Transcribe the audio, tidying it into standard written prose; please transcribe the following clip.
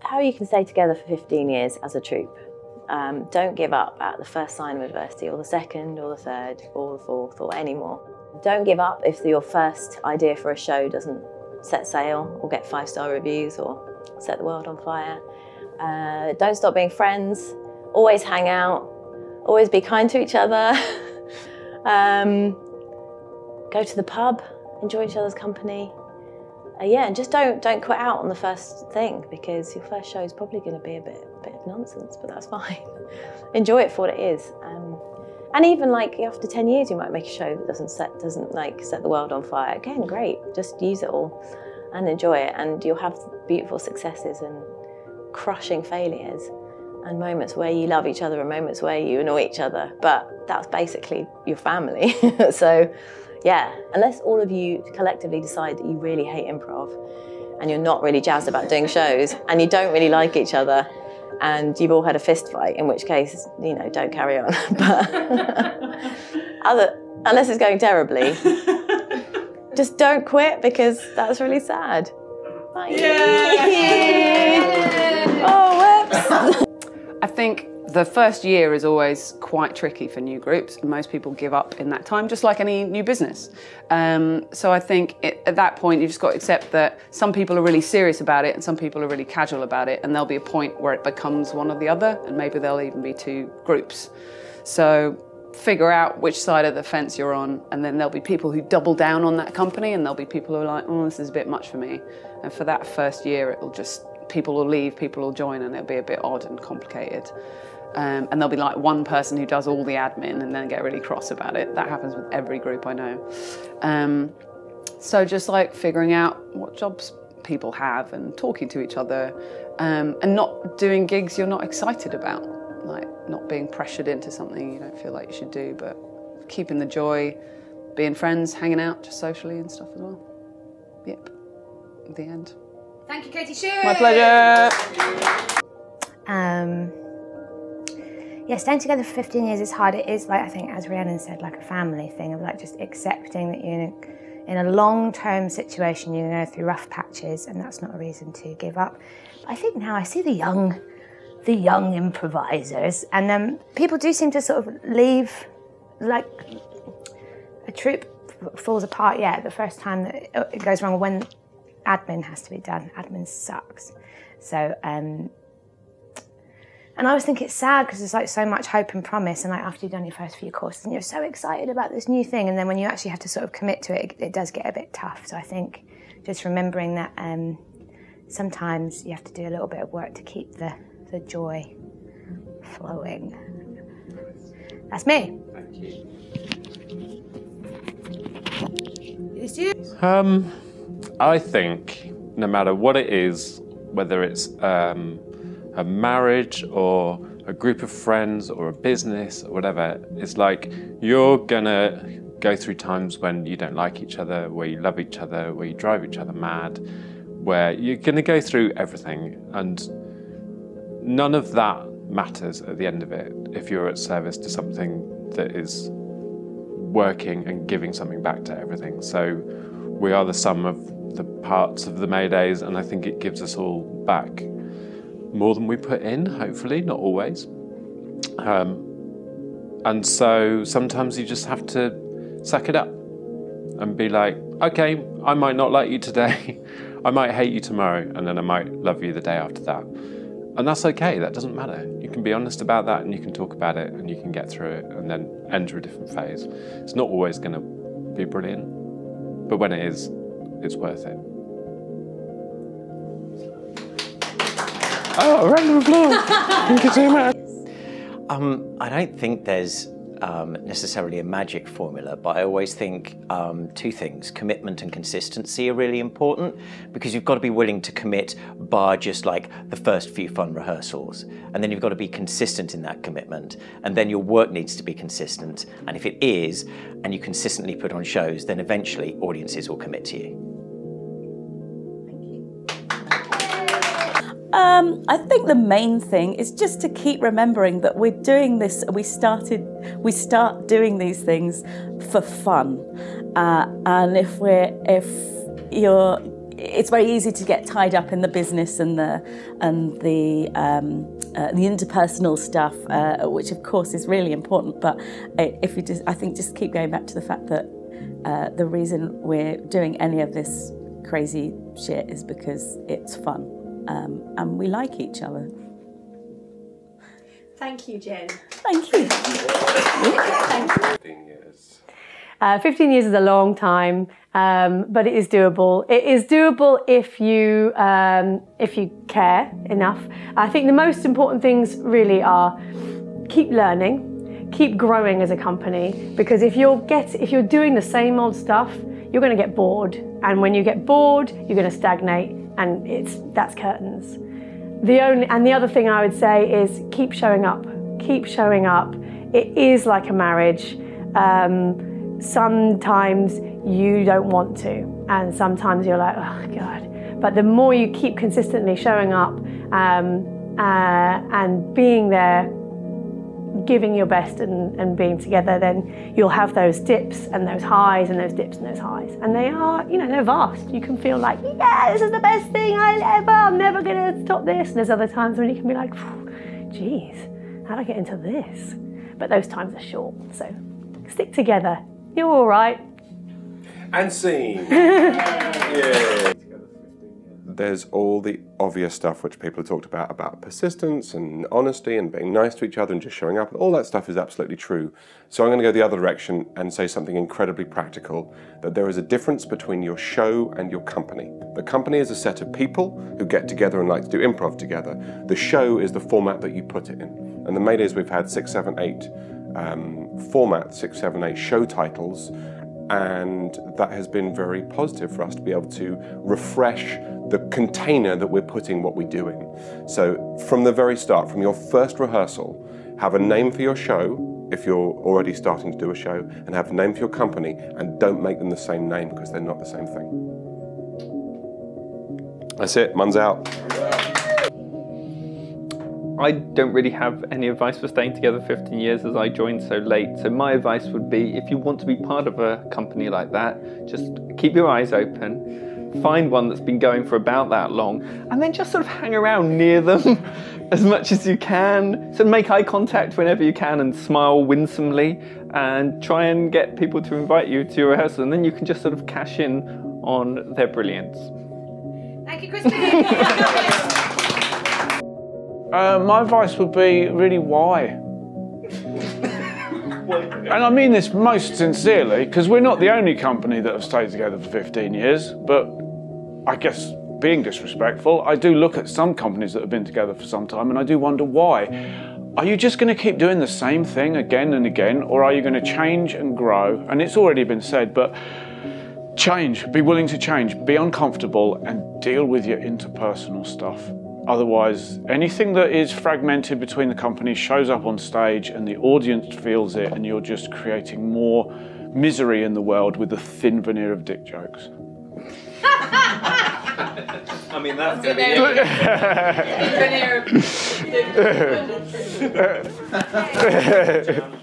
how you can stay together for 15 years as a troupe. Don't give up at the first sign of adversity, or the second, or the third, or the fourth, or any more. Don't give up if your first idea for a show doesn't set sail, or get 5-star reviews, or set the world on fire. Don't stop being friends. Always hang out. Always be kind to each other. Go to the pub. Enjoy each other's company. Yeah, and just don't quit out on the first thing, because your first show is probably going to be a bit of nonsense, but that's fine. Enjoy it for what it is. And even like after 10 years, you might make a show that doesn't set the world on fire. Again, great. Just use it all and enjoy it, and you'll have beautiful successes and crushing failures, and moments where you love each other and moments where you annoy each other. But that's basically your family. So. Yeah, unless all of you collectively decide that you really hate improv and you're not really jazzed about doing shows and you don't really like each other and you've all had a fist fight, in which case, you know, don't carry on. But unless it's going terribly, just don't quit, because that's really sad. Bye. Yay! Oh, whoops. I think the first year is always quite tricky for new groups, and most people give up in that time, just like any new business. So I think at that point you've just got to accept that some people are really serious about it and some people are really casual about it, and there'll be a point where it becomes one or the other, and maybe there'll even be two groups. So figure out which side of the fence you're on, and then there'll be people who double down on that company, and there'll be people who are like, oh, this is a bit much for me. And for that first year, it'll just, people will leave, people will join, and it'll be a bit odd and complicated. And there'll be like one person who does all the admin and then get really cross about it. That happens with every group I know. So just like figuring out what jobs people have and talking to each other, and not doing gigs you're not excited about, like not being pressured into something you don't feel like you should do, but keeping the joy, being friends, hanging out just socially and stuff as well. Yep, the end. Thank you, Katie Shearer. My pleasure. Yeah, staying together for 15 years is hard. It is, like, I think, as Rhiannon said, like a family thing of like just accepting that you're in a long-term situation, you're going to go through rough patches, and that's not a reason to give up. But I think now I see the young improvisers, and people do seem to sort of leave, like a troupe falls apart. Yeah, the first time that it goes wrong, when admin has to be done. Admin sucks. So. And I always think it's sad because there's like so much hope and promise, and like after you've done your first few courses and you're so excited about this new thing, and then when you actually have to sort of commit to it, it does get a bit tough. So I think just remembering that sometimes you have to do a little bit of work to keep the joy flowing. That's me. Thank you. It's you. I think no matter what it is, whether it's a marriage or a group of friends or a business or whatever, it's like you're gonna go through times when you don't like each other, where you love each other, where you drive each other mad, where you're gonna go through everything, and none of that matters at the end of it if you're at service to something that is working and giving something back to everything. So we are the sum of the parts of the Maydays, and I think it gives us all back more than we put in, hopefully, not always. And so sometimes you just have to suck it up and be like, okay, I might not like you today, I might hate you tomorrow, and then I might love you the day after that. And that's okay, that doesn't matter. You can be honest about that, and you can talk about it, and you can get through it, and then enter a different phase. It's not always gonna be brilliant, but when it is, it's worth it. Oh, a round of applause. Thank you so much. I don't think there's necessarily a magic formula, but I always think two things. Commitment and consistency are really important, because you've got to be willing to commit bar just like the first few fun rehearsals. And then you've got to be consistent in that commitment. And then your work needs to be consistent. And if it is, and you consistently put on shows, then eventually audiences will commit to you. I think the main thing is just to keep remembering that we're doing this. We start doing these things for fun, and if you're it's very easy to get tied up in the business and the interpersonal stuff, which of course is really important. But if you just, I think, just keep going back to the fact that the reason we're doing any of this crazy shit is because it's fun, and we like each other. Thank you, Jen. Thank you. 15 years. 15 years is a long time, but it is doable. It is doable if you care enough. I think the most important things really are keep learning, keep growing as a company, because if you're doing the same old stuff, you're going to get bored, and when you get bored, you're going to stagnate, and that's curtains. The other thing I would say is keep showing up. Keep showing up. It is like a marriage. Sometimes you don't want to, and sometimes you're like, oh God. But the more you keep consistently showing up and being there, giving your best and being together, then you'll have those dips and those highs and those dips and those highs. And they are, they're vast. You can feel like, yeah, this is the best thing I'm never gonna stop this. And there's other times when you can be like, geez, how'd I get into this? But those times are short, so stick together. You're all right. And scene. Yeah. There's all the obvious stuff which people have talked about persistence and honesty and being nice to each other and just showing up. All that stuff is absolutely true. So I'm going to go the other direction and say something incredibly practical, that there is a difference between your show and your company. The company is a set of people who get together and like to do improv together. The show is the format that you put it in. And the Maydays, we've had 6, 7, 8 formats, 6, 7, 8 show titles, and that has been very positive for us to be able to refresh the container that we're putting what we do in. So from the very start, from your first rehearsal, have a name for your show if you're already starting to do a show, and have a name for your company, and don't make them the same name because they're not the same thing. That's it, Mun's out. I don't really have any advice for staying together 15 years as I joined so late. So my advice would be, if you want to be part of a company like that, just keep your eyes open, find one that's been going for about that long, and then just sort of hang around near them as much as you can. So make eye contact whenever you can and smile winsomely, and try and get people to invite you to your rehearsal, and then you can just sort of cash in on their brilliance. Thank you, Christine. My advice would be really why. And I mean this most sincerely, because we're not the only company that have stayed together for 15 years, but I guess being disrespectful, I do look at some companies that have been together for some time and I do wonder why. Are you just going to keep doing the same thing again and again, or are you going to change and grow? And it's already been said, but change, be willing to change, be uncomfortable and deal with your interpersonal stuff. Otherwise, anything that is fragmented between the companies shows up on stage and the audience feels it, and you're just creating more misery in the world with a thin veneer of dick jokes. I mean, that's going to be it.